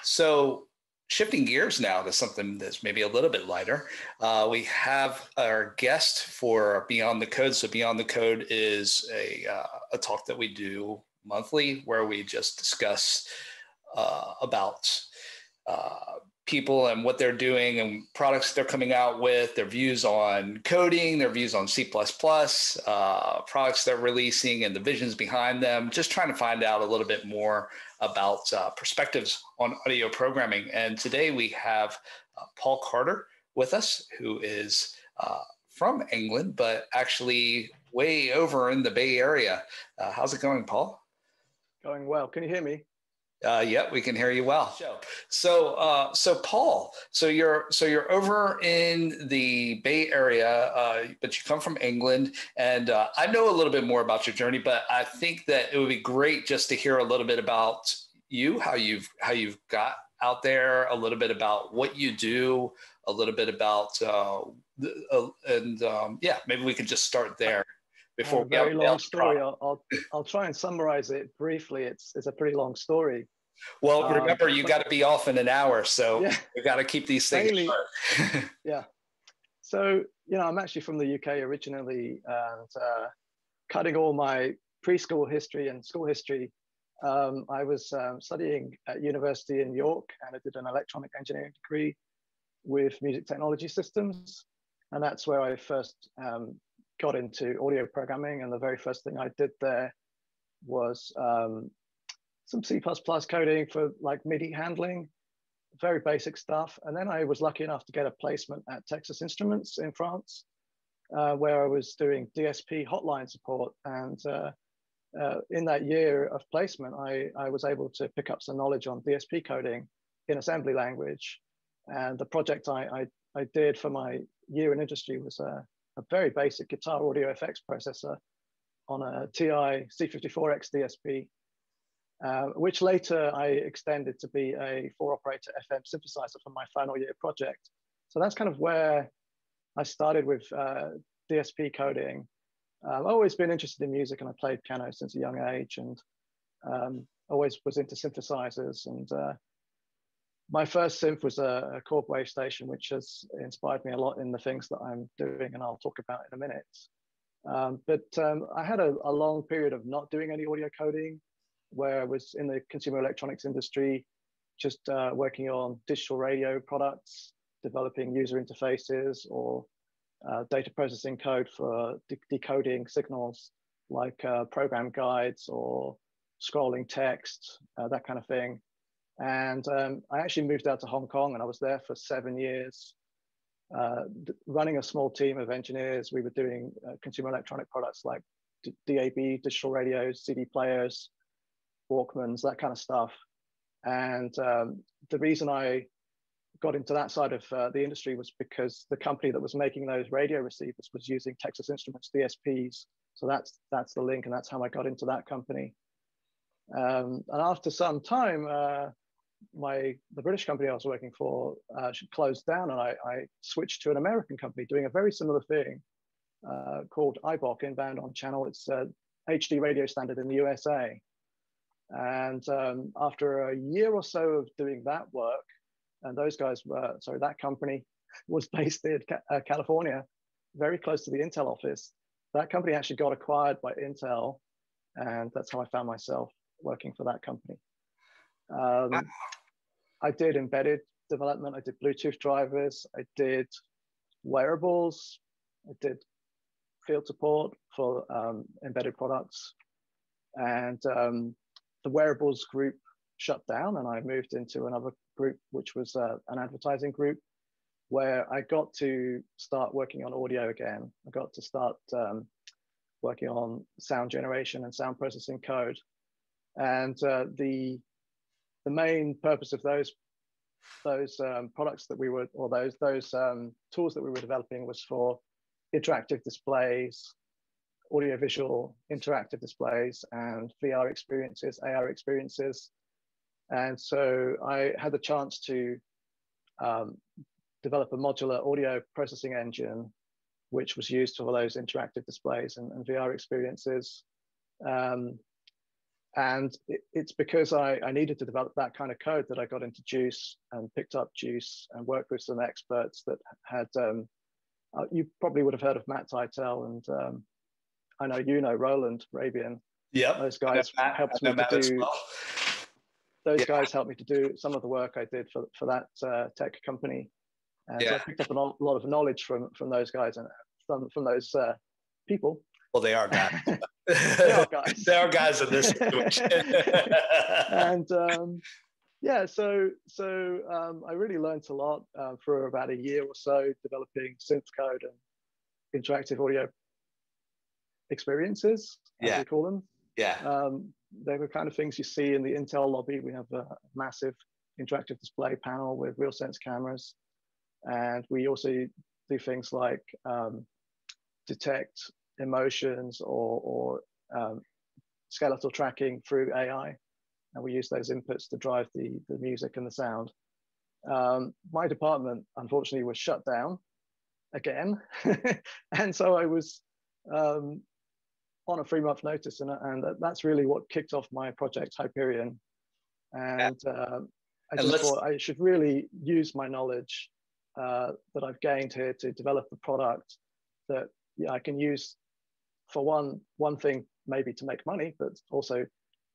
So, shifting gears now to something that's maybe a little bit lighter, we have our guest for Beyond the Code. So, Beyond the Code is a talk that we do monthly where we just discuss about people and what they're doing and products they're coming out with, their views on coding, their views on C++, products they're releasing and the visions behind them, just trying to find out a little bit more about perspectives on audio programming. And today we have Paul Carter with us, who is from England, but actually way over in the Bay Area. How's it going, Paul? Going well. Can you hear me? Yeah, we can hear you well. So Paul, so you're over in the Bay Area, but you come from England, and I know a little bit more about your journey, but I think that it would be great just to hear a little bit about you, how you've got out there, a little bit about what you do, a little bit about, maybe we could just start there. Before a very long story. I'll try and summarize it briefly. It's a pretty long story. Well, remember, you got to be off in an hour, so we got to keep these things short. Yeah. So, I'm actually from the UK originally, and cutting all my preschool history and school history, I was studying at university in York, and I did an electronic engineering degree with music technology systems. And that's where I first got into audio programming, and the very first thing I did there was some C++ coding for like MIDI handling, very basic stuff. And then I was lucky enough to get a placement at Texas Instruments in France, where I was doing DSP hotline support. And in that year of placement, I was able to pick up some knowledge on DSP coding in assembly language. And the project I did for my year in industry was a very basic guitar audio effects processor on a TI C54X DSP, which later I extended to be a 4-operator FM synthesizer for my final year project. So that's kind of where I started with DSP coding. I've always been interested in music, and I played piano since a young age, and always was into synthesizers. And my first synth was a Korg wave station, which has inspired me a lot in the things that I'm doing, and I'll talk about in a minute. But I had a long period of not doing any audio coding, where I was in the consumer electronics industry, just working on digital radio products, developing user interfaces or data processing code for decoding signals like program guides or scrolling text, that kind of thing. And I actually moved out to Hong Kong, and I was there for 7 years, running a small team of engineers. We were doing consumer electronic products like DAB, digital radios, CD players, Walkmans, that kind of stuff. And the reason I got into that side of the industry was because the company that was making those radio receivers was using Texas Instruments DSPs. So that's the link, and that's how I got into that company. And after some time, the British company I was working for closed down, and I switched to an American company doing a very similar thing called IBOC, Inbound On Channel. It's a HD radio standard in the USA. And after a year or so of doing that work, and that company was based in California, very close to the Intel office. That company actually got acquired by Intel, and that's how I found myself working for that company. I did embedded development. I did Bluetooth drivers. I did wearables. I did field support for embedded products. And the wearables group shut down, and I moved into another group, which was an advertising group, where I got to start working on audio again. I got to start working on sound generation and sound processing code. And the main purpose of those products that we were, or those tools that we were developing, was for interactive displays, audiovisual interactive displays, and VR experiences, AR experiences. And so I had the chance to develop a modular audio processing engine, which was used for those interactive displays and VR experiences. And it's because I needed to develop that kind of code that I got into Juice and picked up Juice and worked with some experts that had, you probably would have heard of Matt Titel, and I know you know Roland Rabian. Yep. Those guys helped me to do. Well. Those guys helped me to do some of the work I did for that tech company, and so I picked up a lot of knowledge from those guys and from those people. Well, they are guys. They are guys. They are guys in this situation. And yeah, so I really learned a lot for about a year or so developing synth code and interactive audio experiences, as we call them. Yeah. They're the kind of things you see in the Intel lobby. We have a massive interactive display panel with RealSense cameras. And we also do things like detect emotions or skeletal tracking through AI. And we use those inputs to drive the music and the sound. My department, unfortunately, was shut down again. And so I was on a 3-month notice, and that's really what kicked off my project Hyperion. And I just thought I should really use my knowledge that I've gained here to develop a product that I can use for one thing, maybe to make money, but also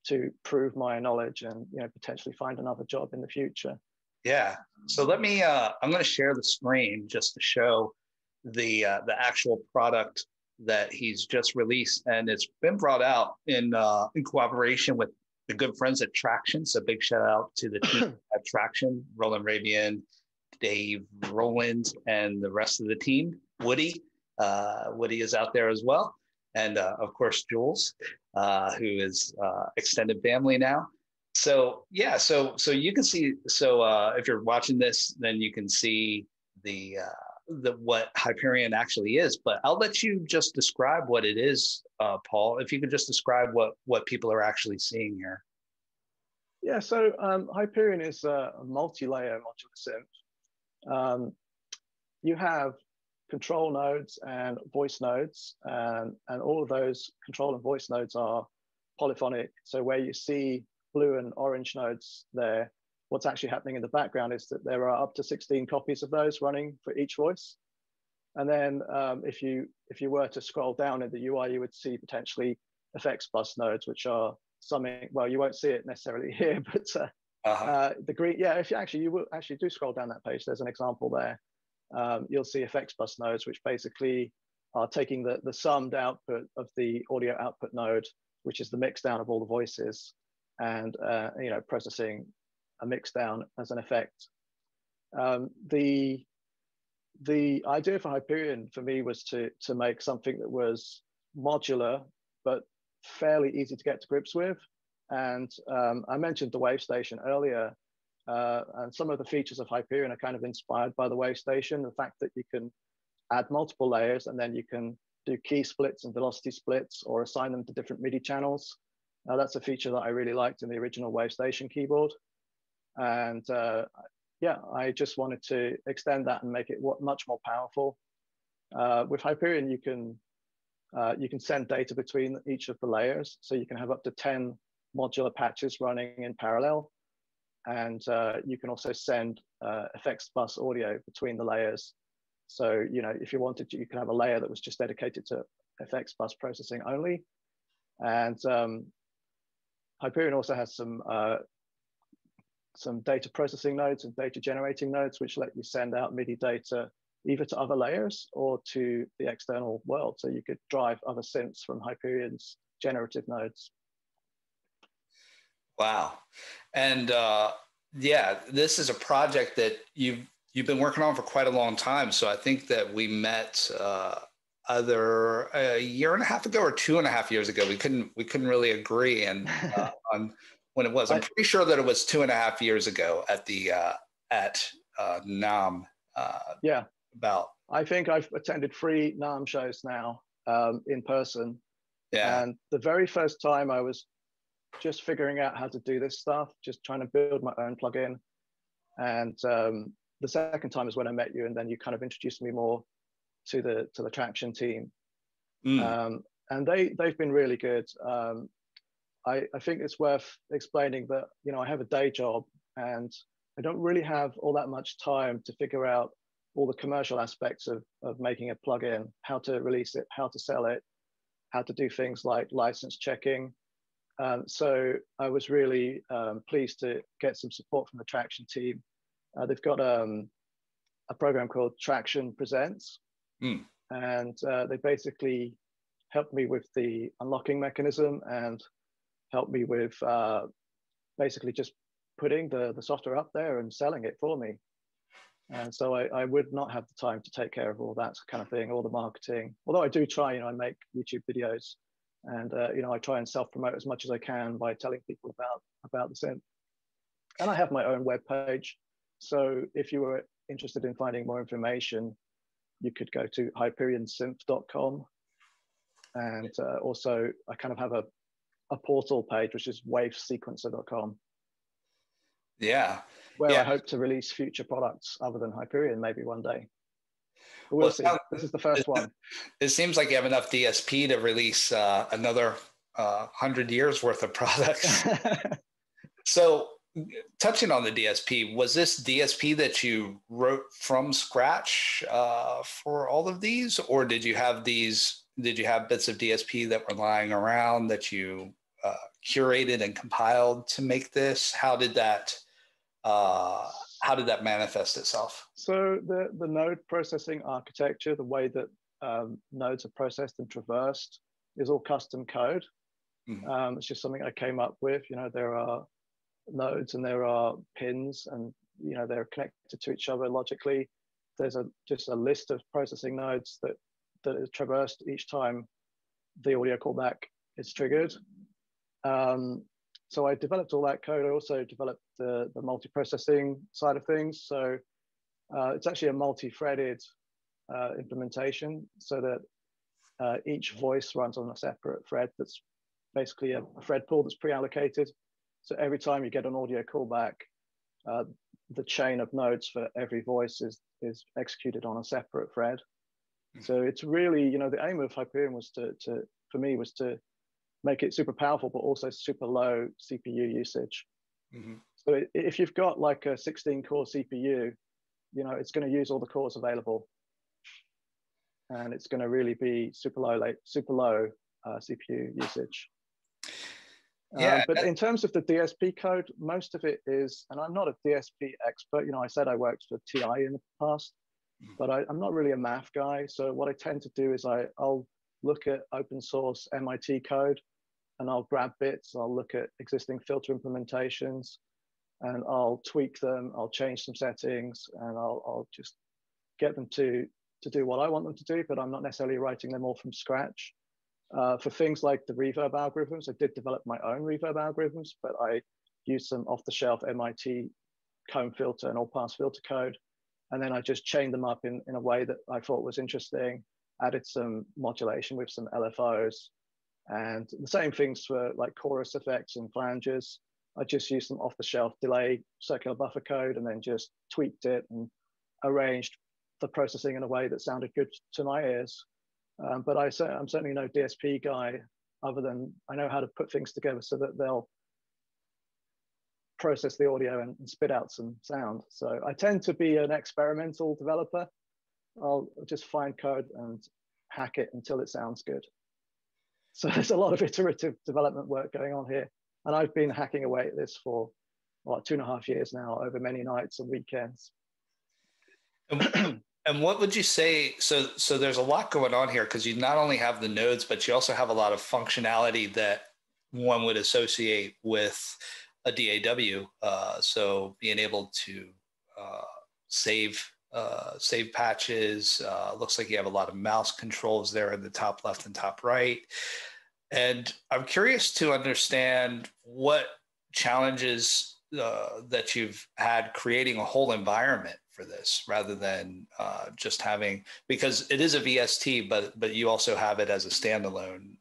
to prove my knowledge and potentially find another job in the future. Yeah. So let me. I'm going to share the screen just to show the actual product that he's just released, and it's been brought out in cooperation with the good friends at Traction. So big shout out to the team at Traction, Roland Rabian, Dave Roland, and the rest of the team. Woody is out there as well, and of course Jules, who is extended family now. So yeah, so you can see. So if you're watching this, then you can see the what Hyperion actually is. But I'll let you just describe what it is, Paul. If you could just describe what people are actually seeing here. Yeah, so Hyperion is a multi-layer modular synth. You have control nodes and voice nodes, and all of those control and voice nodes are polyphonic. So where you see blue and orange nodes there, what's actually happening in the background is that there are up to 16 copies of those running for each voice. And then if you were to scroll down in the UI, you would see potentially effects bus nodes, which are summing. Well, you won't see it necessarily here, but the green. Yeah, if you will actually do scroll down that page, there's an example there. You'll see effects bus nodes, which basically are taking the summed output of the audio output node, which is the mix down of all the voices, and processing a mix down as an effect. The idea for Hyperion for me was to make something that was modular but fairly easy to get to grips with. And I mentioned the Wave Station earlier, and some of the features of Hyperion are kind of inspired by the Wave Station. The fact that you can add multiple layers and then you can do key splits and velocity splits or assign them to different MIDI channels. That's a feature that I really liked in the original Wave Station keyboard. And yeah, I just wanted to extend that and make it much more powerful. With Hyperion, you can send data between each of the layers. So you can have up to 10 modular patches running in parallel. And you can also send effects bus audio between the layers. So, if you wanted to, you can have a layer that was just dedicated to effects bus processing only. And Hyperion also has some data processing nodes and data generating nodes, which let you send out MIDI data either to other layers or to the external world. So you could drive other synths from Hyperion's generative nodes. Wow. And yeah, this is a project that you've been working on for quite a long time. So I think that we met either a year and a half ago or 2.5 years ago. We couldn't really agree on when it was. I'm pretty sure that it was 2.5 years ago at the NAMM. Yeah. About. I think I've attended 3 NAMM shows now in person. Yeah. And the very first time I was just figuring out how to do this stuff, just trying to build my own plugin. And the second time is when I met you, and then you kind of introduced me more to the Traction team. And they've been really good. I think it's worth explaining that, I have a day job and I don't really have all that much time to figure out all the commercial aspects of making a plugin, how to release it, how to sell it, how to do things like license checking. So I was really pleased to get some support from the Traction team. They've got a program called Traction Presents, and they basically helped me with the unlocking mechanism and helped me with basically just putting the software up there and selling it for me. And so I would not have the time to take care of all that kind of thing, all the marketing. Although I do try, I make YouTube videos and, I try and self-promote as much as I can by telling people about the synth. And I have my own web page. So if you were interested in finding more information, you could go to hyperionsynth.com. And also I kind of have a portal page, which is wavesequencer.com. Yeah. Where I hope to release future products other than Hyperion maybe one day. But we'll see. This is the first one. It seems like you have enough DSP to release another 100 years worth of products. So touching on the DSP, was this DSP that you wrote from scratch for all of these, or did you have bits of DSP that were lying around that you curated and compiled to make this? How did that manifest itself? So the node processing architecture, the way that nodes are processed and traversed, is all custom code. Mm-hmm. It's just something I came up with. There are nodes and there are pins, and they're connected to each other logically. There's just a list of processing nodes that is traversed each time the audio callback is triggered. So I developed all that code. I also developed the multi-processing side of things. So it's actually a multi-threaded implementation, so that each voice runs on a separate thread that's basically a thread pool that's pre-allocated. So every time you get an audio callback, the chain of nodes for every voice is executed on a separate thread. So it's really, the aim of Hyperion was for me was to make it super powerful, but also super low CPU usage. Mm-hmm. So if you've got like a 16-core CPU, it's going to use all the cores available, and it's going to really be super low CPU usage. Yeah. But in terms of the DSP code, most of it is, and I'm not a DSP expert. I said I worked for TI in the past, but I'm not really a math guy. So what I tend to do is I'll look at open source MIT code, and I'll grab bits. I'll look at existing filter implementations, and I'll tweak them. I'll change some settings, and I'll just get them to do what I want them to do. But I'm not necessarily writing them all from scratch. For things like the reverb algorithms, I did develop my own reverb algorithms, but I used some off-the-shelf MIT comb filter and all-pass filter code, and then I just chained them up in a way that I thought was interesting. Added some modulation with some LFOs. And the same things for like chorus effects and flanges. I just used some off-the-shelf delay circular buffer code, and then just tweaked it and arranged the processing in a way that sounded good to my ears. But I'm certainly no DSP guy, other than I know how to put things together so that they'll process the audio and spit out some sound. So I tend to be an experimental developer. I'll just find code and hack it until it sounds good. So there's a lot of iterative development work going on here. And I've been hacking away at this for 2.5 years now, over many nights and weekends. And what would you say? So there's a lot going on here, because you not only have the nodes, but you also have a lot of functionality that one would associate with a DAW. So being able to save patches. Looks like you have a lot of mouse controls there in the top left and top right. And I'm curious to understand what challenges that you've had creating a whole environment for this, rather than just having, because it is a VST, but you also have it as a standalone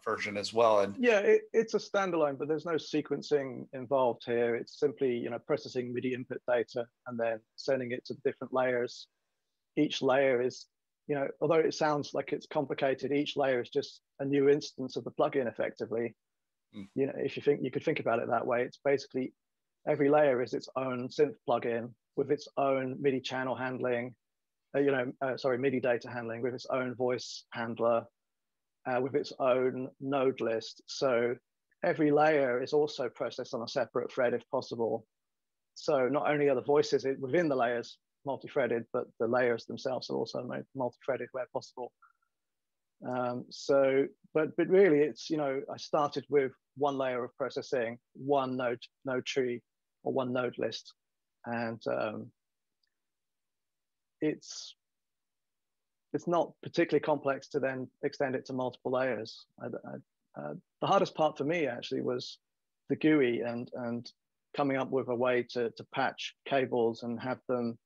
version as well. And yeah, it's a standalone, but there's no sequencing involved here. It's simply processing MIDI input data and then sending it to different layers. Each layer is, although it sounds like it's complicated, each layer is just a new instance of the plugin effectively. You know, if you think, you could think about it that way. It's basically every layer is its own synth plugin with its own MIDI channel handling, MIDI data handling, with its own voice handler, with its own node list. So every layer is also processed on a separate thread if possible. So not only are the voices within the layers multi-threaded, but the layers themselves are also multi-threaded where possible. But really, it's, you know, I started with one layer of processing, one node tree or one node list, and it's not particularly complex to then extend it to multiple layers. The hardest part for me actually was the GUI and coming up with a way to patch cables and have them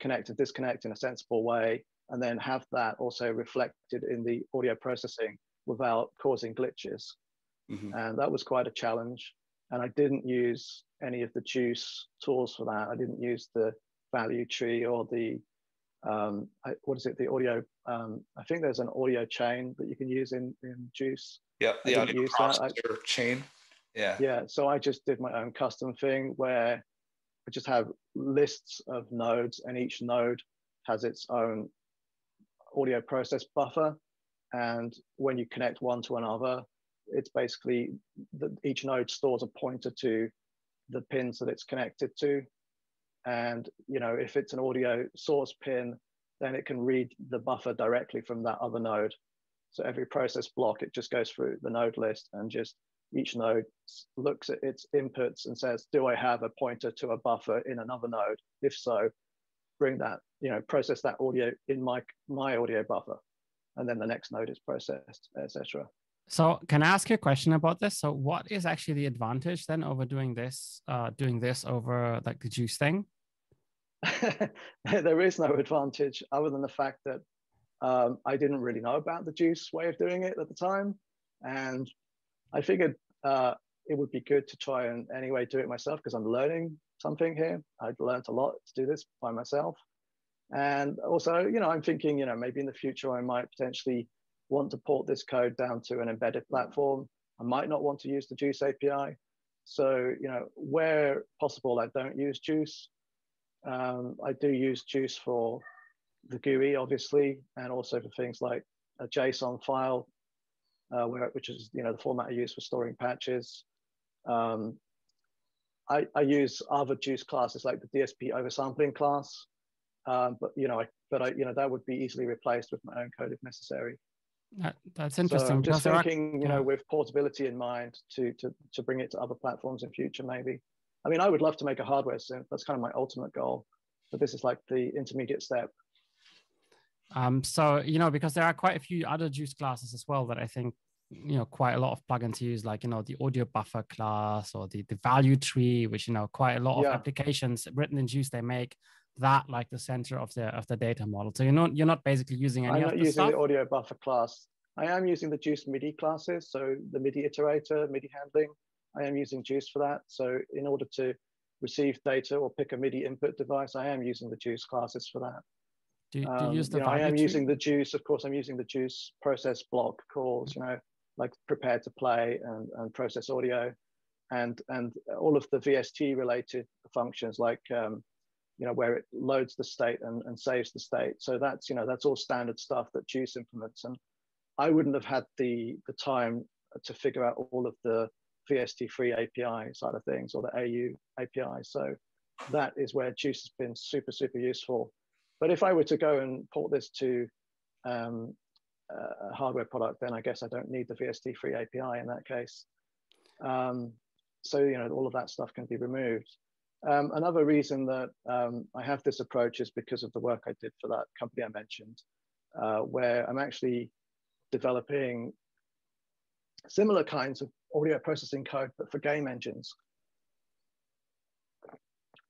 connect and disconnect in a sensible way, and then have that also reflected in the audio processing without causing glitches. And that was quite a challenge. And I didn't use any of the Juice tools for that. I didn't use the value tree or the, the audio, I think there's an audio chain that you can use in Juice. Yeah, the I audio processor chain. Yeah. Yeah, so I just did my own custom thing where I just have lists of nodes, and each node has its own audio process buffer. And when you connect one to another, it's basically each node stores a pointer to the pins that it's connected to. And, you know, if it's an audio source pin, then it can read the buffer directly from that other node. So every process block, it just goes through the node list, and just each node looks at its inputs and says, do I have a pointer to a buffer in another node? If so, bring that, you know, process that audio in my audio buffer. And then the next node is processed, etc. So can I ask you a question about this? So what is actually the advantage then over doing this over like the Juice thing? There is no advantage other than the fact that I didn't really know about the Juice way of doing it at the time. And I figured it would be good to try and anyway do it myself, because I'm learning something here. I'd learned a lot to do this by myself. And also, you know, I'm thinking, you know, maybe in the future I might potentially want to port this code down to an embedded platform. I might not want to use the Juice API. So, you know, where possible, I don't use Juice. I do use Juice for the GUI, obviously, and also for things like a JSON file, which is, you know, the format I use for storing patches. I use other Juice classes like the DSP oversampling class, but that would be easily replaced with my own code if necessary. That's interesting. So I'm just thinking, you know, with portability in mind, to bring it to other platforms in future, maybe. I mean, I would love to make a hardware synth. That's kind of my ultimate goal, but this is like the intermediate step. So, you know, because there are quite a few other Juice classes as well that I think, you know, quite a lot of plugins use, like, you know, the audio buffer class or the value tree, which, you know, quite a lot of applications written in Juice, they make that like the center of the data model. So you're not basically using any of the stuff. I'm not using the audio buffer class. I am using the Juice MIDI classes. So the MIDI iterator, MIDI handling, I am using Juice for that. So in order to receive data or pick a MIDI input device, I am using the Juice classes for that. Do you use the I am using the Juice, of course, I'm using the Juice process block calls, you know, like prepare to play and process audio, and all of the VST related functions like, you know, where it loads the state and saves the state. So that's, you know, that's all standard stuff that Juice implements. And I wouldn't have had the time to figure out all of the VST-free API side of things, or the AU API. So that is where Juice has been super, super useful. But if I were to go and port this to a hardware product, then I guess I don't need the VST-free API in that case. So, you know, all of that stuff can be removed. Another reason that I have this approach is because of the work I did for that company I mentioned, where I'm actually developing similar kinds of audio processing code, but for game engines,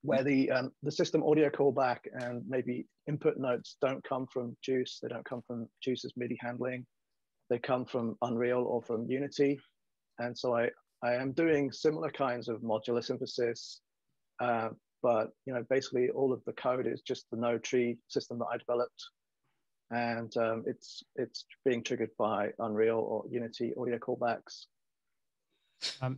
where the system audio callback and maybe input notes don't come from Juice. They don't come from Juice's MIDI handling. They come from Unreal or from Unity. And so I am doing similar kinds of modular synthesis, but, you know, basically all of the code is just the node tree system that I developed. And it's being triggered by Unreal or Unity audio callbacks.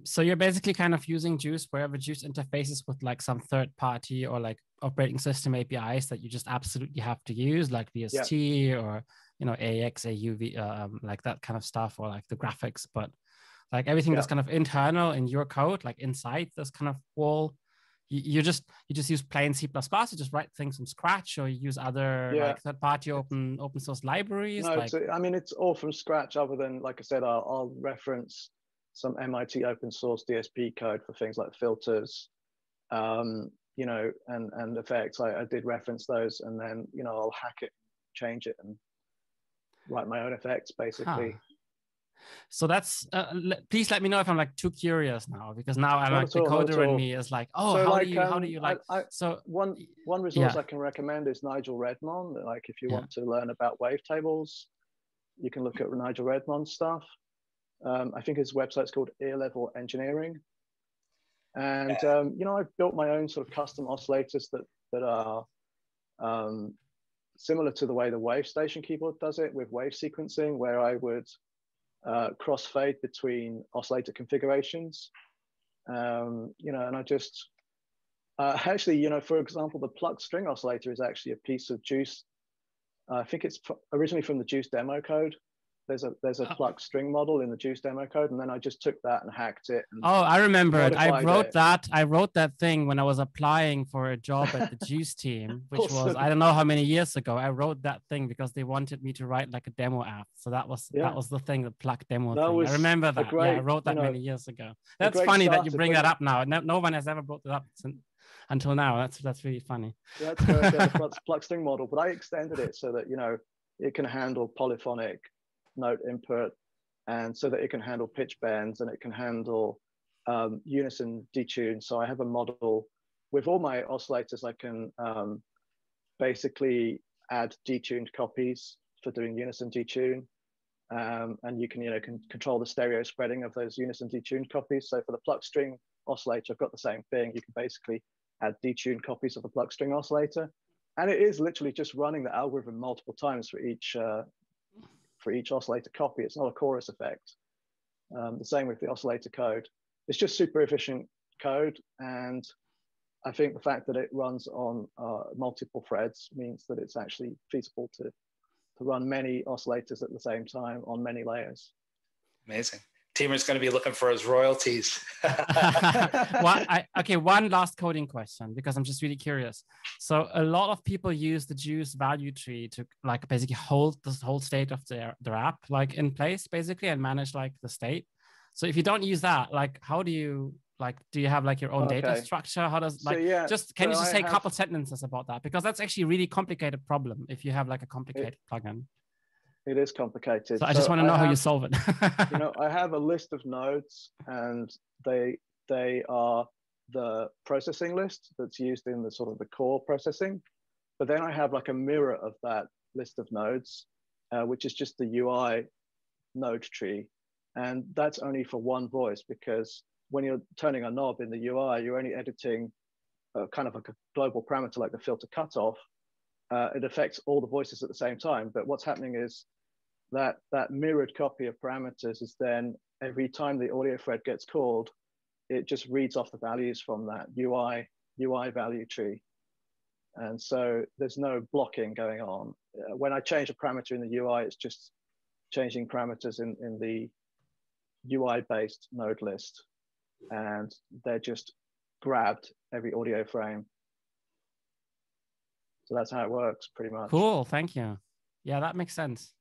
So you're basically kind of using Juice wherever Juice interfaces with like some third party or like operating system APIs that you just absolutely have to use, like VST or, you know, AX, AUV, like that kind of stuff, or like the graphics, but like everything that's kind of internal in your code, like inside this kind of wall, you just use plain C++, you just write things from scratch, or you use other like third party open source libraries. No, like... I mean, it's all from scratch, other than, like I said, I'll reference some MIT open source DSP code for things like filters, you know, and effects. I did reference those, and then, you know, I'll hack it, change it, and write my own effects, basically. So that's please let me know if I'm like too curious now, because now I'm like, the coder in me is like, oh, so how do you like so one resource I can recommend is Nigel Redmond. Like, if you want to learn about wavetables, you can look at Nigel Redmond's stuff. I think his website's called Ear Level Engineering. And, you know, I've built my own sort of custom oscillators that are similar to the way the WaveStation keyboard does it, with wave sequencing, where I would crossfade between oscillator configurations. You know, and I just, actually, you know, for example, the plucked string oscillator is actually a piece of Juice. I think it's originally from the Juice demo code. There's a plucked string model in the Juice demo code, and then I just took that and hacked it. And I remember it. I wrote that thing when I was applying for a job at the Juice team, which was, I don't know how many years ago. I wrote that thing because they wanted me to write like a demo app. So that was the thing, the plucked demo thing. I remember that. I wrote that many years ago. That's funny that you bring that up now. No one has ever brought it up until now. That's really funny. That's correct. The plucked string model, but I extended it so that, you know, it can handle polyphonic note input, and so that it can handle pitch bends, and it can handle unison detune. So I have a model with all my oscillators. I can basically add detuned copies for doing unison detune, and you can, you know, control the stereo spreading of those unison detuned copies. So for the plucked string oscillator, I've got the same thing. You can basically add detuned copies of the plucked string oscillator, and it is literally just running the algorithm multiple times for each oscillator copy. It's not a chorus effect. The same with the oscillator code. It's just super efficient code, and I think the fact that it runs on multiple threads means that it's actually feasible to run many oscillators at the same time on many layers. Amazing. Timer's going to be looking for his royalties. Okay, one last coding question, because I'm just really curious. So a lot of people use the Juice value tree to like basically hold the whole state of their app like in place, basically, and manage like the state. So if you don't use that, like, how do you have like your own data structure? How does like, can you just say a couple sentences about that? Because that's actually a really complicated problem if you have like a complicated plugin. It is complicated. So I just want to know how you solve it. You know, I have a list of nodes, and they are the processing list that's used in the sort of the core processing. But then I have like a mirror of that list of nodes, which is just the UI node tree. And that's only for one voice, because when you're turning a knob in the UI, you're only editing kind of like a global parameter like the filter cutoff. It affects all the voices at the same time. But what's happening is that mirrored copy of parameters is then, every time the audio thread gets called, it just reads off the values from that UI value tree. And so there's no blocking going on. When I change a parameter in the UI, it's just changing parameters in the UI-based node list. And they're just grabbed every audio frame. So that's how it works, pretty much. Cool, thank you. Yeah, that makes sense.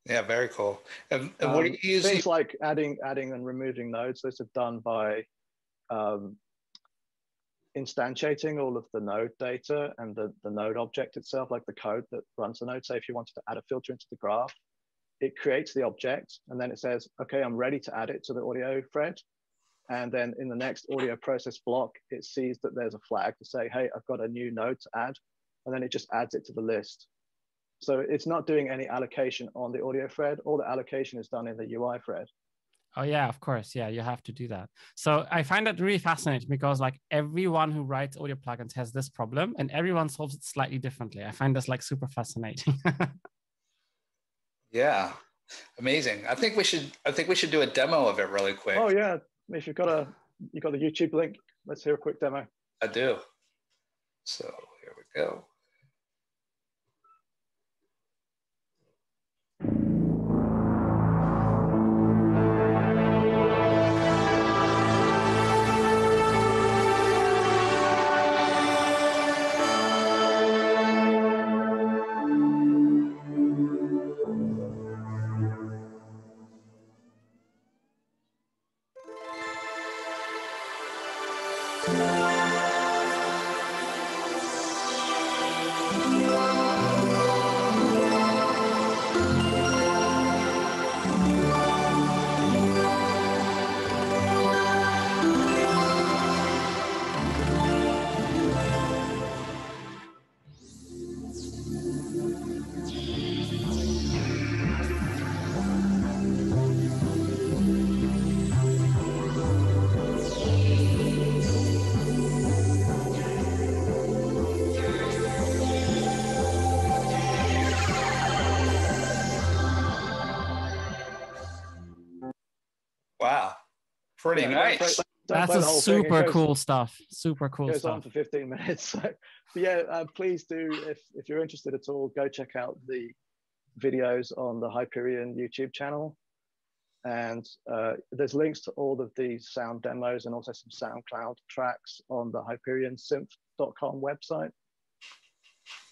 Yeah, very cool. And what are you using? Things like adding and removing nodes, those are done by instantiating all of the node data and the node object itself, like the code that runs the node. Say if you wanted to add a filter into the graph, it creates the object, and then it says, okay, I'm ready to add it to the audio thread. And then in the next audio process block, it sees that there's a flag to say, hey, I've got a new node to add. And then it just adds it to the list. So it's not doing any allocation on the audio thread. All the allocation is done in the UI thread. Oh yeah, of course. Yeah, you have to do that. So I find that really fascinating, because like everyone who writes audio plugins has this problem, and everyone solves it slightly differently. I find this like super fascinating. Yeah, amazing. I think we should do a demo of it really quick. Oh yeah, if you've got the YouTube link, let's hear a quick demo. I do. So here we go. Wow, pretty nice. That's a super cool stuff. Super cool stuff. Goes on for 15 minutes. So, but yeah, please do, if you're interested at all, go check out the videos on the Hyperion YouTube channel. And there's links to all of these sound demos and also some SoundCloud tracks on the HyperionSynth.com website.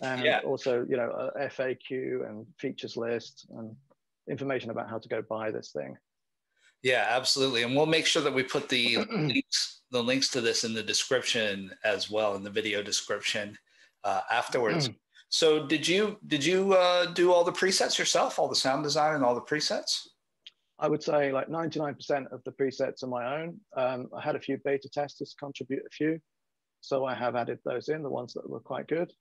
And also, you know, a FAQ and features list and information about how to go buy this thing. Yeah, absolutely. And we'll make sure that we put the links to this in the description as well, in the video description afterwards. So did you do all the presets yourself, all the sound design and all the presets? I would say like 99% of the presets are my own. I had a few beta testers contribute a few. So I have added those in, the ones that were quite good.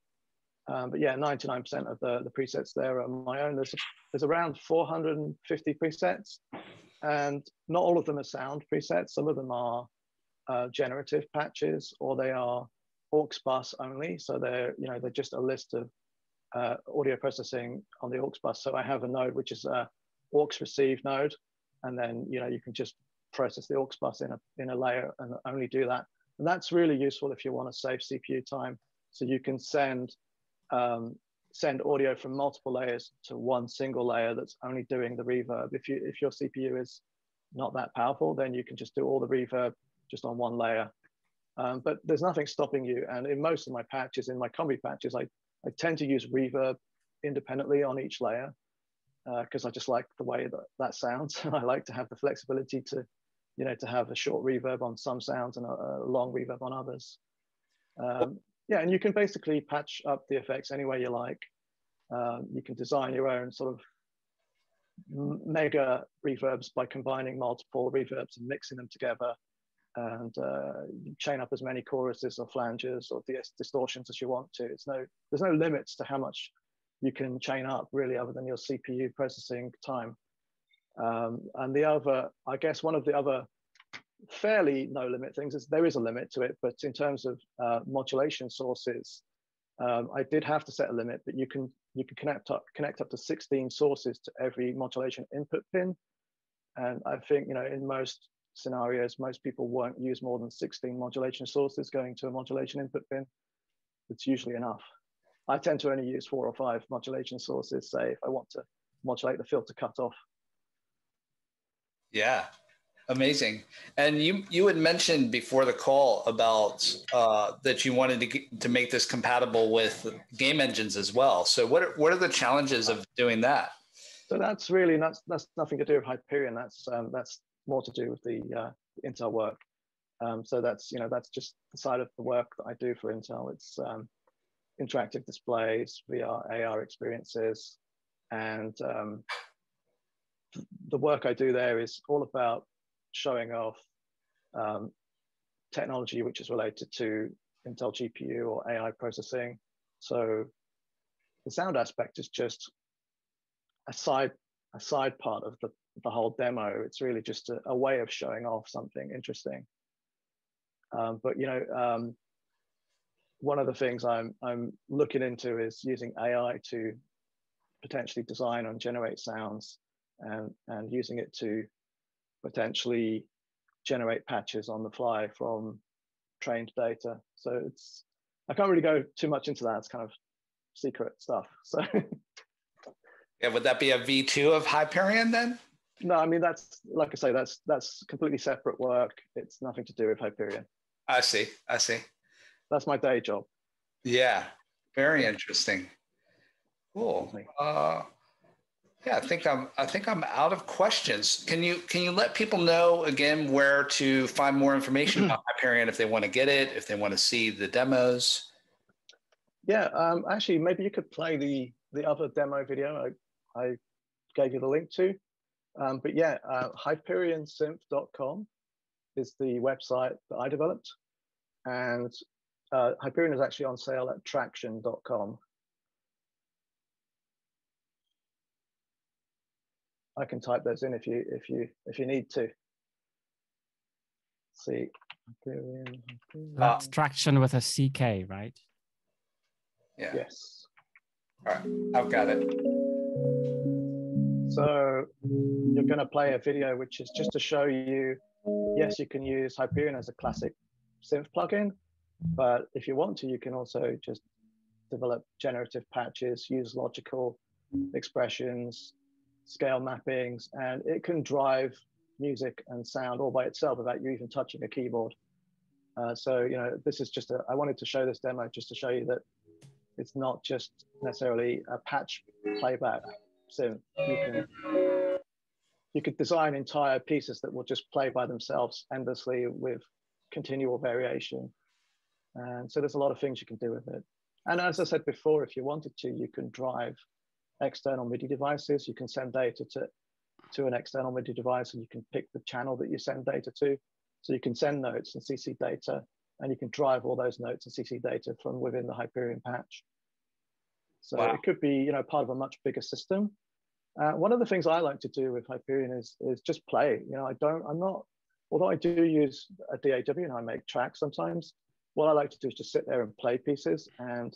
But yeah, 99% of the presets there are my own. There's around 450 presets. And not all of them are sound presets. Some of them are generative patches, or they are aux bus only. So they're just a list of audio processing on the aux bus. So I have a node which is a aux receive node, and then you can just process the aux bus in a layer and only do that. And that's really useful if you want to save CPU time. So you can send audio from multiple layers to one single layer that's only doing the reverb. If your CPU is not that powerful, then you can just do all the reverb just on one layer. But there's nothing stopping you. And in most of my patches, in my combi patches, I tend to use reverb independently on each layer because I just like the way that sounds. I like to have the flexibility to have a short reverb on some sounds and a long reverb on others. Yeah, and you can basically patch up the effects any way you like. You can design your own sort of mega reverbs by combining multiple reverbs and mixing them together, and chain up as many choruses or flanges or distortions as you want to. There's no limits to how much you can chain up really, other than your CPU processing time. And I guess one of the other fairly no limit things is there is a limit to it, but in terms of modulation sources, I did have to set a limit, but you can connect up to 16 sources to every modulation input pin. And I think, in most scenarios, most people won't use more than 16 modulation sources going to a modulation input pin. It's usually enough. I tend to only use 4 or 5 modulation sources, say, if I want to modulate the filter cutoff. Yeah. Amazing. And you had mentioned before the call about that you wanted to make this compatible with game engines as well. So what are the challenges of doing that? So that's nothing to do with Hyperion. That's more to do with the Intel work. So that's just the side of the work that I do for Intel. It's interactive displays, VR, AR experiences, and the work I do there is all about showing off technology which is related to Intel GPU or AI processing. So the sound aspect is just a side part of the whole demo. It's really just a way of showing off something interesting. But one of the things I'm looking into is using AI to potentially design and generate sounds, and using it to potentially generate patches on the fly from trained data. So I can't really go too much into that. It's kind of secret stuff. So yeah, would that be a V2 of Hyperion then? No, I mean, that's, like I say, that's completely separate work. It's nothing to do with Hyperion. I see. That's my day job. Yeah, very interesting. Cool. Yeah, I think I'm out of questions. Can you let people know again where to find more information about Hyperion if they want to get it, if they want to see the demos? Yeah, actually, maybe you could play the other demo video I gave you the link to. But yeah, HyperionSynth.com is the website that I developed, and Hyperion is actually on sale at Traction.com. I can type those in if you need to. Let's see, Hyperion. That's Traction with a CK, right? Yeah. Yes. All right, I've got it. So you're going to play a video which is just to show you, yes, you can use Hyperion as a classic synth plugin, but if you want to, you can also just develop generative patches, use logical expressions, scale mappings, and it can drive music and sound all by itself without you even touching a keyboard. So, this is just I wanted to show this demo just to show you that it's not just necessarily a patch playback synth. You could design entire pieces that will just play by themselves endlessly with continual variation. And so there's a lot of things you can do with it. And as I said before, if you wanted to, you can drive external MIDI devices. You can send data to an external MIDI device, and you can pick the channel that you send data to. So you can send notes and CC data, and you can drive all those notes and CC data from within the Hyperion patch. So wow. It could be, part of a much bigger system. One of the things I like to do with Hyperion is just play. Although I do use a DAW and I make tracks sometimes, what I like to do is just sit there and play pieces. And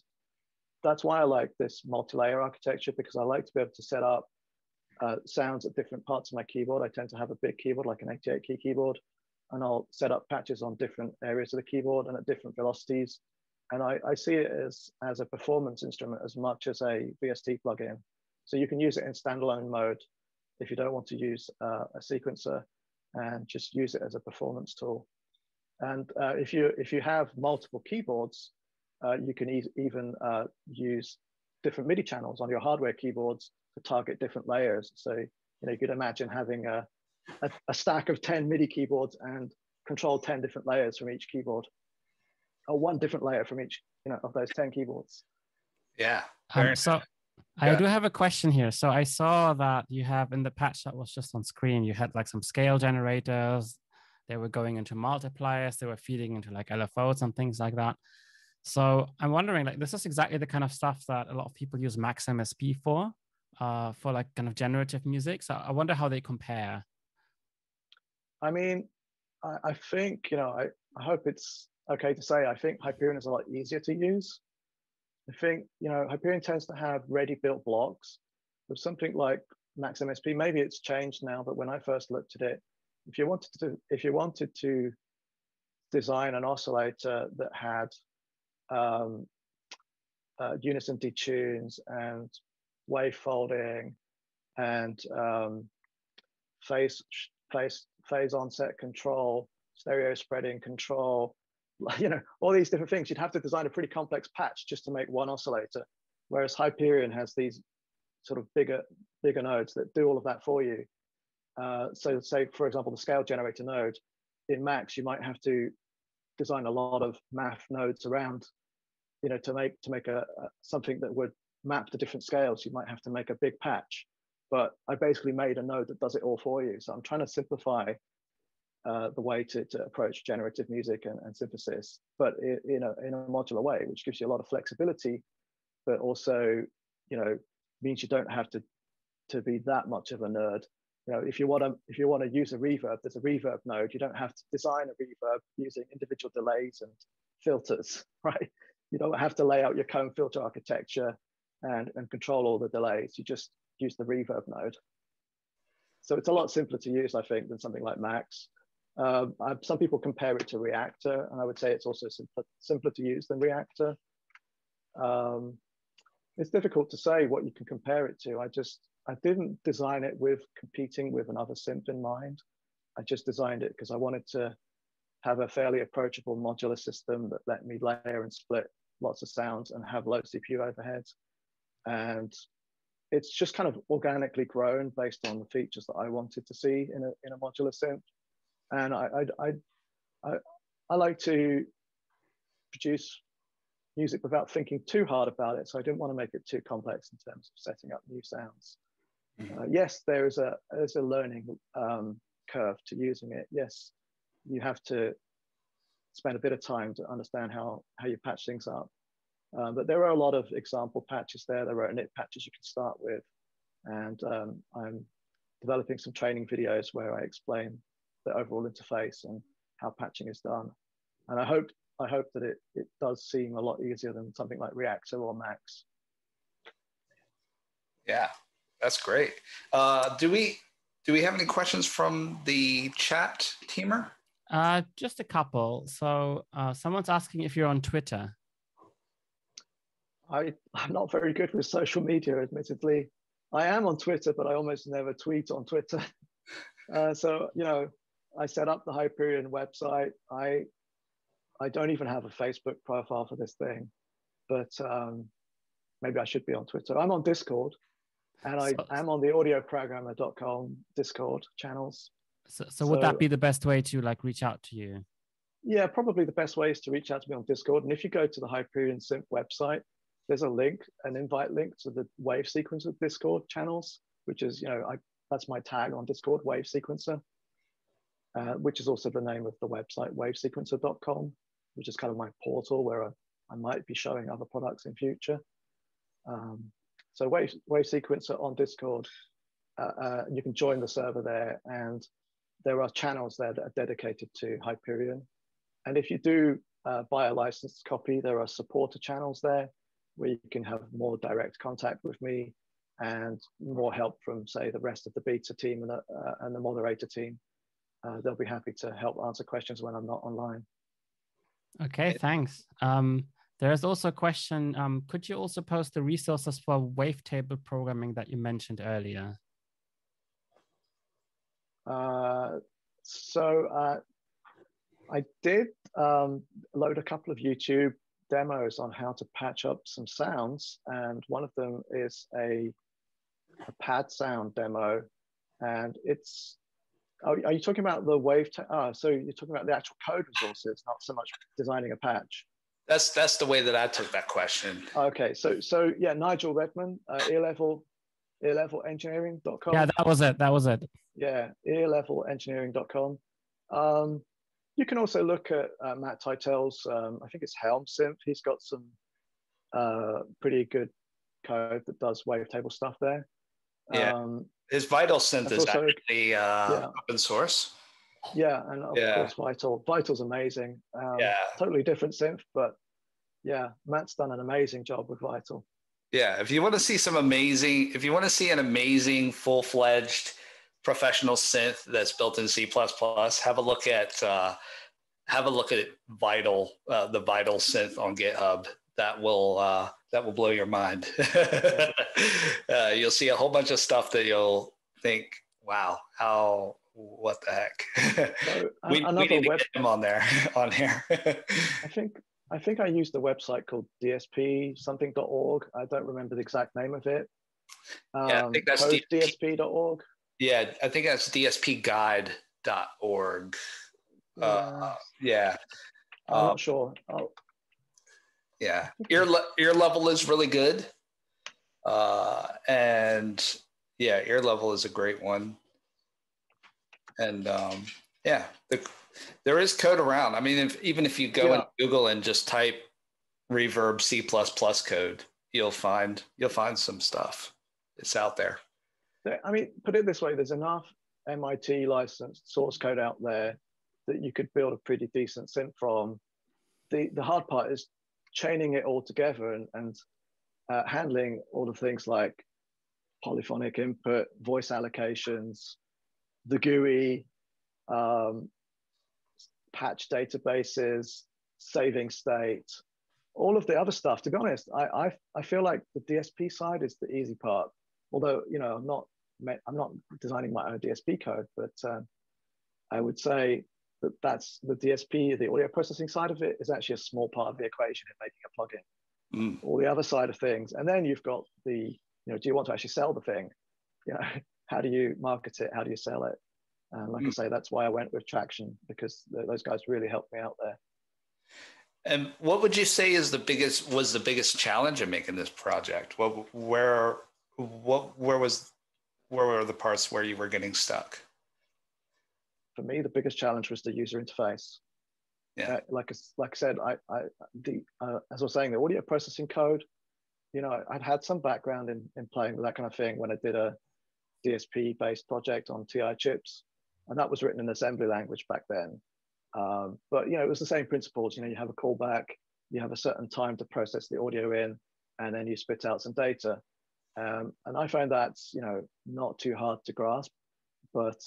that's why I like this multi-layer architecture, because I like to be able to set up sounds at different parts of my keyboard. I tend to have a big keyboard, like an 88 key keyboard, and I'll set up patches on different areas of the keyboard and at different velocities. And I see it as a performance instrument as much as a VST plugin. So you can use it in standalone mode if you don't want to use a sequencer, and just use it as a performance tool. And if you have multiple keyboards, you can even use different MIDI channels on your hardware keyboards to target different layers. So you could imagine having a stack of 10 MIDI keyboards and control 10 different layers from each keyboard, or one different layer from each of those 10 keyboards. Yeah. So I do have a question here. So I saw that you have in the patch that was just on screen, you had like some scale generators. They were going into multipliers. They were feeding into like LFOs and things like that. So I'm wondering, like, this is exactly the kind of stuff that a lot of people use MaxMSP for like kind of generative music. So I wonder how they compare. I mean, I think, I hope it's okay to say, I think Hyperion is a lot easier to use. I think, Hyperion tends to have ready-built blocks. With something like MaxMSP, maybe it's changed now, but when I first looked at it, if you wanted to design an oscillator that had unison detunes and wave folding and phase onset control, stereo spreading control, all these different things, you'd have to design a pretty complex patch just to make one oscillator. Whereas Hyperion has these sort of bigger nodes that do all of that for you. So say, for example, the scale generator node in Max, you might have to design a lot of math nodes around, to make something that would map the different scales. You might have to make a big patch, but I basically made a node that does it all for you. So I'm trying to simplify the way to approach generative music and synthesis, but in a modular way, which gives you a lot of flexibility, but also, means you don't have to be that much of a nerd. If you want to use a reverb, there's a reverb node. You don't have to design a reverb using individual delays and filters, right? You don't have to lay out your comb filter architecture and control all the delays. You just use the reverb node. So it's a lot simpler to use, I think, than something like Max. Some people compare it to Reactor, and I would say it's also simpler to use than Reactor. It's difficult to say what you can compare it to. I didn't design it with competing with another synth in mind. I just designed it because I wanted to have a fairly approachable modular system that let me layer and split lots of sounds and have low CPU overheads. And it's just kind of organically grown based on the features that I wanted to see in a modular synth. And I like to produce music without thinking too hard about it. So I didn't want to make it too complex in terms of setting up new sounds. Yes, there's a learning curve to using it. Yes, you have to spend a bit of time to understand how you patch things up. But there are a lot of example patches there. There are init patches you can start with. And I'm developing some training videos where I explain the overall interface and how patching is done. And I hope that it does seem a lot easier than something like Reactor or Max. Yeah, that's great. Do we have any questions from the chat, Teamer? Just a couple. So someone's asking if you're on Twitter. I'm not very good with social media, admittedly. I am on Twitter, but I almost never tweet on Twitter. So, you know, I set up the Hyperion website. I don't even have a Facebook profile for this thing, but maybe I should be on Twitter. I'm on Discord, and I am on the audioprogrammer.com Discord channels. So would that be the best way to like reach out to you? Yeah, probably the best way is to reach out to me on Discord. And if you go to the Hyperion Synth website, there's a link, an invite link to the Wave Sequencer Discord channels, which is, you know, that's my tag on Discord, Wave Sequencer, which is also the name of the website, wavesequencer.com, which is kind of my portal where I might be showing other products in future. So Wave Sequencer on Discord, you can join the server there, and there are channels there that are dedicated to Hyperion. And if you do buy a licensed copy, there are supporter channels there where you can have more direct contact with me and more help from, say, the rest of the beta team and the moderator team. They'll be happy to help answer questions when I'm not online. Okay, thanks. There is also a question, could you also post the resources for wavetable programming that you mentioned earlier? I did load a couple of YouTube demos on how to patch up some sounds, and one of them is a pad sound demo, and it's, are you talking about the wave? So you're talking about the actual code resources, not so much designing a patch. That's the way that I took that question. Okay, so yeah, Nigel Redman, earlevelengineering.com. Yeah, that was it. Yeah, earlevelengineering.com. You can also look at Matt Titel's, I think it's Helm Synth. He's got some pretty good code that does wavetable stuff there. Yeah, his Vital Synth is also, actually open source. Yeah, and of course Vital's amazing. Totally different synth, but yeah, Matt's done an amazing job with Vital. Yeah, if you want to see an amazing full-fledged professional synth that's built in C++, have a look at Vital, the Vital synth on GitHub. That will blow your mind. You'll see a whole bunch of stuff that you'll think, wow, what the heck? So, we need to get him on here. I think I used the website called dsp-something.org. I don't remember the exact name of it. I think that's dsp.org. Yeah, I think that's dspguide.org. I'm not sure. Yeah, ear level is really good. And yeah, ear level is a great one. And there is code around. I mean, even if you go into Google and just type Reverb C++ code, you'll find some stuff. It's out there. I mean, put it this way: there's enough MIT licensed source code out there that you could build a pretty decent synth from. The hard part is chaining it all together and handling all the things like polyphonic input, voice allocations, the GUI, patch databases, saving state, all of the other stuff. To be honest, I feel like the DSP side is the easy part. Although, you know, I'm not designing my own DSP code, but I would say that that's the DSP, the audio processing side of it is actually a small part of the equation in making a plugin. All the other side of things, and then you've got the, you know, do you want to actually sell the thing? You know, how do you market it? How do you sell it? And like I say, that's why I went with Traction, because those guys really helped me out there. And what would you say is the biggest challenge in making this project? Where were the parts where you were getting stuck? For me, the biggest challenge was the user interface. Yeah. Like I said, as I was saying, the audio processing code, you know, I'd had some background in playing with that kind of thing when I did a DSP-based project on TI chips, and that was written in assembly language back then. But, you know, it was the same principles. You know, you have a callback, you have a certain time to process the audio in, and then you spit out some data. And I find that's, you know, not too hard to grasp, but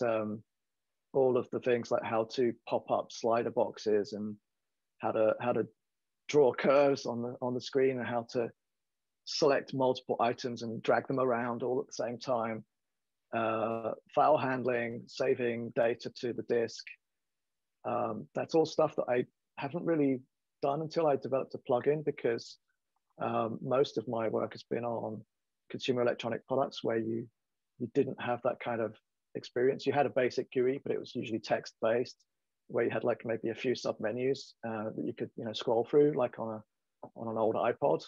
all of the things like how to pop up slider boxes and how to draw curves on the screen and how to select multiple items and drag them around all at the same time, file handling, saving data to the disk. That's all stuff that I haven't really done until I developed a plugin, because most of my work has been on consumer electronic products where you didn't have that kind of experience. You had a basic GUI, but it was usually text-based, where you had like maybe a few sub-menus that you could, you know, scroll through, like on an old iPod.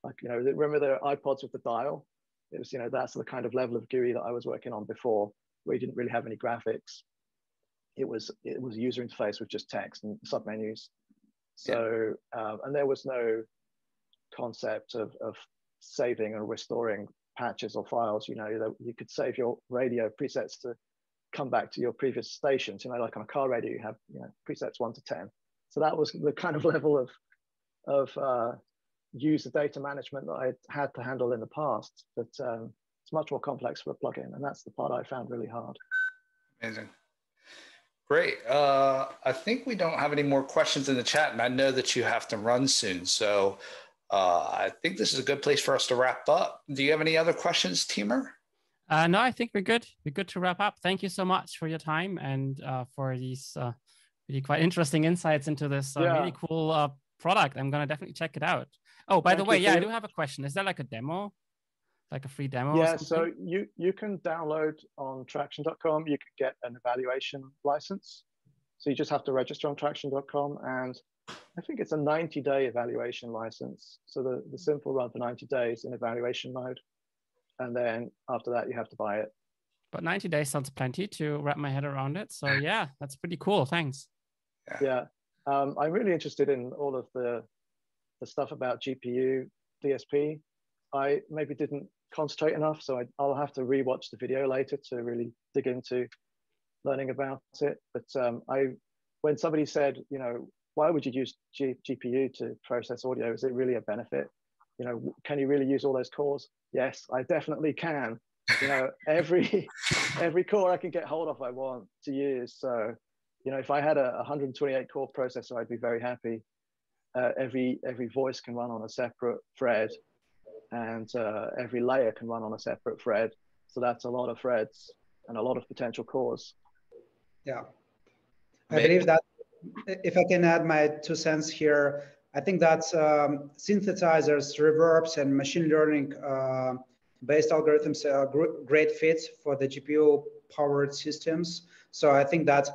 Like, you know, remember the iPods with the dial? It was, you know, that's the kind of level of GUI that I was working on before, where you didn't really have any graphics. It was a user interface with just text and sub-menus. So, and there was no concept of saving and restoring patches or files. You know, you could save your radio presets to come back to your previous stations. You know, like on a car radio, you have, you know, presets 1 to 10. So that was the kind of level of user data management that I had to handle in the past. But it's much more complex for a plugin, and that's the part I found really hard. Amazing. Great. I think we don't have any more questions in the chat, and I know that you have to run soon. So I think this is a good place for us to wrap up. Do you have any other questions, Timur? No, I think we're good. We're good to wrap up. Thank you so much for your time and for these really quite interesting insights into this really cool product. I'm going to definitely check it out. Oh, by the way, I do have a question. Is there like a demo? Like a free demo? Yeah, so you can download on traction.com. You can get an evaluation license. So you just have to register on traction.com, and I think it's a 90-day evaluation license. So the simple run for 90 days in evaluation mode. And then after that, you have to buy it. But 90 days sounds plenty to wrap my head around it. So yeah, that's pretty cool. Thanks. Yeah. I'm really interested in all of the stuff about GPU, DSP. I maybe didn't concentrate enough, so I'll have to rewatch the video later to really dig into learning about it. But when somebody said, you know, why would you use GPU to process audio? Is it really a benefit? You know, can you really use all those cores? Yes, I definitely can. You know, every core I can get hold of, I want to use. So, you know, if I had a 128 core processor, I'd be very happy. Every voice can run on a separate thread, and every layer can run on a separate thread. So that's a lot of threads and a lot of potential cores. Yeah, I believe that if I can add my 2 cents here, I think that synthesizers, reverbs, and machine learning based algorithms are great fits for the GPU powered systems. So I think that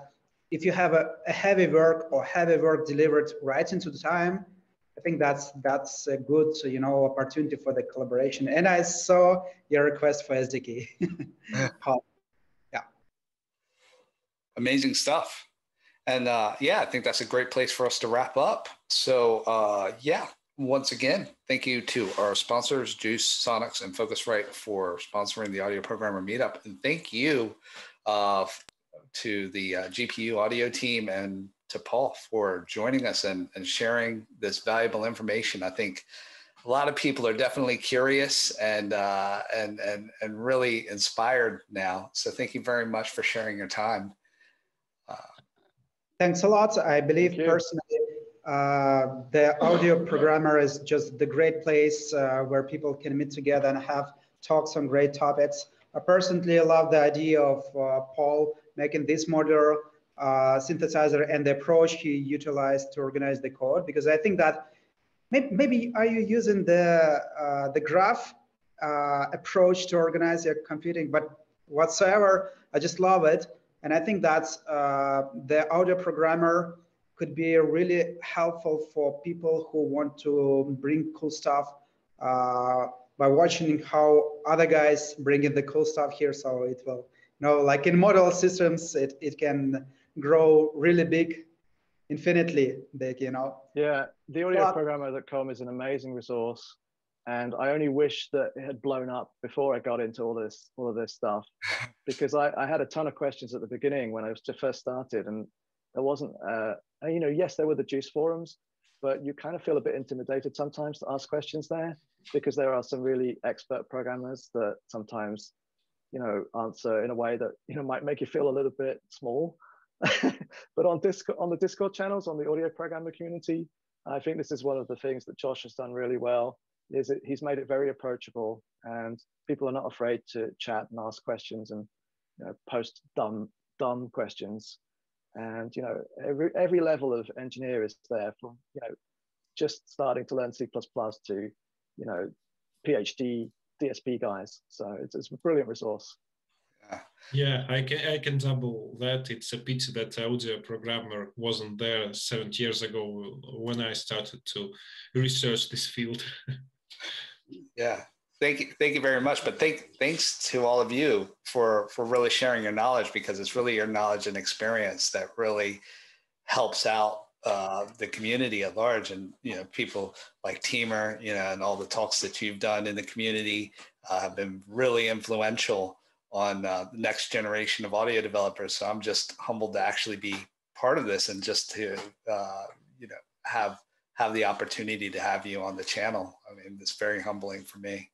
if you have a heavy work delivered right into the time, I think that's a good, you know, opportunity for the collaboration. And I saw your request for SDK. Yeah. Amazing stuff. And yeah, I think that's a great place for us to wrap up. So yeah, once again, thank you to our sponsors, Juice, Sonics, and Focusrite for sponsoring the Audio Programmer Meetup. And thank you to the GPU audio team and to Paul for joining us and sharing this valuable information. I think a lot of people are definitely curious and really inspired now. So thank you very much for sharing your time. Thanks a lot. I believe personally, the audio programmer is just the great place where people can meet together and have talks on great topics. I personally love the idea of Paul making this modular synthesizer and the approach he utilized to organize the code, because I think that maybe are you using the graph approach to organize your computing, but whatsoever, I just love it. And I think that the audio programmer could be really helpful for people who want to bring cool stuff by watching how other guys bring in the cool stuff here. So it will, like in model systems, it can grow really big, infinitely big, Yeah, the audioprogrammer.com is an amazing resource. And I only wish that it had blown up before I got into all of this stuff, because I had a ton of questions at the beginning when I was just first started, and there wasn't, yes, there were the Juice forums, but you kind of feel a bit intimidated sometimes to ask questions there, because there are some really expert programmers that sometimes, answer in a way that, might make you feel a little bit small. But on the Discord channels, on the audio programmer community, I think this is one of the things that Josh has done really well. Is that he's made it very approachable, and people are not afraid to chat and ask questions and post dumb questions. And every level of engineer is there, from just starting to learn C++ to PhD DSP guys. So it's a brilliant resource. Yeah, I can double that. It's a pity that audio programmer wasn't there 7 years ago when I started to research this field. Yeah, thank you very much. But thanks to all of you for really sharing your knowledge, because it's really your knowledge and experience that really helps out the community at large. And people like Teamer, and all the talks that you've done in the community have been really influential on the next generation of audio developers. So I'm just humbled to actually be part of this, and just to have the opportunity to have you on the channel. I mean, it's very humbling for me.